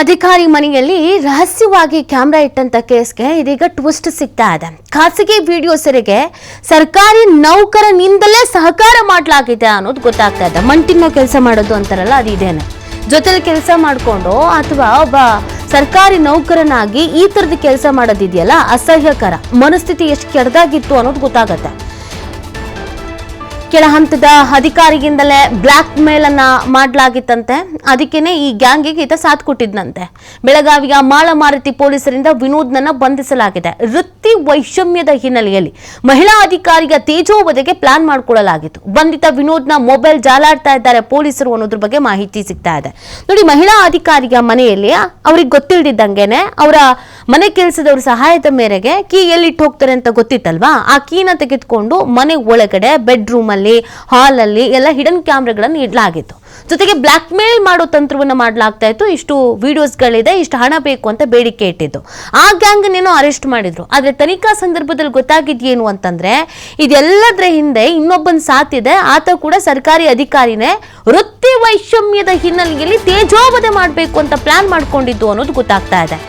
ಅಧಿಕಾರಿ ಮನೆಯಲ್ಲಿ ರಹಸ್ಯವಾಗಿ ಕ್ಯಾಮೆರಾ ಇಟ್ಟಂತ ಕೇಸ್ಗೆ ಇದೀಗ ಟ್ವಿಸ್ಟ್ ಸಿಗ್ತಾ ಇದೆ. ಖಾಸಗಿ ವಿಡಿಯೋ ಸೆರೆಗೆ ಸರ್ಕಾರಿ ನೌಕರನಿಂದಲೇ ಸಹಕಾರ ಮಾಡಲಾಗಿದೆ ಅನ್ನೋದು ಗೊತ್ತಾಗ್ತಾ ಇದೆ. ಮಂಟಿನೋ ಕೆಲಸ ಮಾಡೋದು ಅಂತಾರಲ್ಲ, ಅದು ಇದೇನೆ. ಜೊತೆಲಿ ಕೆಲಸ ಮಾಡಿಕೊಂಡು ಅಥವಾ ಒಬ್ಬ ಸರ್ಕಾರಿ ನೌಕರನಾಗಿ ಈ ತರದ ಕೆಲಸ ಮಾಡೋದಿದೆಯಲ್ಲ, ಅಸಹ್ಯಕರ. ಮನಸ್ಥಿತಿ ಎಷ್ಟು ಕೆಡದಾಗಿತ್ತು ಅನ್ನೋದು ಗೊತ್ತಾಗತ್ತೆ. ಕೆಳ ಹಂತದ ಅಧಿಕಾರಿಗಿಂದಲೇ ಬ್ಲಾಕ್ ಮೇಲ್ ಅನ್ನ ಮಾಡಲಾಗಿತ್ತಂತೆ. ಅದಕ್ಕೇನೆ ಈ ಗ್ಯಾಂಗಿಗೆ ಈತ ಸಾಥ್ ಕೊಟ್ಟಿದ್ನಂತೆ. ಬೆಳಗಾವಿಯ ಮಾಳಮಾರುತಿ ಪೊಲೀಸರಿಂದ ವಿನೋದ್ನನ್ನ ಬಂಧಿಸಲಾಗಿದೆ. ವೃತ್ತಿ ವೈಷಮ್ಯದ ಹಿನ್ನೆಲೆಯಲ್ಲಿ ಮಹಿಳಾ ಅಧಿಕಾರಿಯ ತೇಜೋವಧೆಗೆ ಪ್ಲಾನ್ ಮಾಡಿಕೊಳ್ಳಲಾಗಿತ್ತು. ಬಂಧಿತ ವಿನೋದ್ನ ಮೊಬೈಲ್ ಜಾಲಾಡ್ತಾ ಇದ್ದಾರೆ ಪೊಲೀಸರು ಅನ್ನೋದ್ರ ಬಗ್ಗೆ ಮಾಹಿತಿ ಸಿಗ್ತಾ ಇದೆ. ನೋಡಿ, ಮಹಿಳಾ ಅಧಿಕಾರಿಯ ಮನೆಯಲ್ಲಿ ಅವ್ರಿಗೆ ಗೊತ್ತಿಲ್ದಿದ್ದಂಗೆನೆ ಅವರ ಮನೆ ಕೆಲಸದವ್ರ ಸಹಾಯದ ಮೇರೆಗೆ ಕೀ ಎಲ್ಲಿಟ್ಟು ಹೋಗ್ತಾರೆ ಅಂತ ಗೊತ್ತಿತ್ತಲ್ವಾ, ಆ ಕೀನ ತೆಗೆದುಕೊಂಡು ಮನೆ ಒಳಗಡೆ ಬೆಡ್ರೂಮ್ ಅಲ್ಲಿ, ಹಾಲ್ ಅಲ್ಲಿ ಎಲ್ಲ ಹಿಡನ್ ಕ್ಯಾಮ್ರಾಗಳನ್ನು ಇಡಲಾಗಿತ್ತು. ಜೊತೆಗೆ ಬ್ಲಾಕ್ ಮೇಲ್ ಮಾಡೋ ತಂತ್ರವನ್ನ ಮಾಡಲಾಗ್ತಾ ಇತ್ತು. ಇಷ್ಟು ವಿಡಿಯೋಸ್ಗಳಿದೆ, ಇಷ್ಟು ಹಣ ಬೇಕು ಅಂತ ಬೇಡಿಕೆ ಇಟ್ಟಿದ್ದು. ಆ ಗ್ಯಾಂಗ್ ನೇನೋ ಅರೆಸ್ಟ್ ಮಾಡಿದ್ರು. ಆದ್ರೆ ತನಿಖಾ ಸಂದರ್ಭದಲ್ಲಿ ಗೊತ್ತಾಗಿದ್ದೇನು ಅಂತಂದ್ರೆ, ಇದೆಲ್ಲದರ ಹಿಂದೆ ಇನ್ನೊಬ್ಬನ ಸಾಥ್ ಇದೆ. ಆತ ಕೂಡ ಸರ್ಕಾರಿ ಅಧಿಕಾರಿನೇ. ವೃತ್ತಿ ವೈಷಮ್ಯದ ಹಿನ್ನೆಲೆಯಲ್ಲಿ ತೇಜೋವಧೆ ಮಾಡಬೇಕು ಅಂತ ಪ್ಲಾನ್ ಮಾಡ್ಕೊಂಡಿದ್ದು ಅನ್ನೋದು ಗೊತ್ತಾಗ್ತಾ ಇದೆ.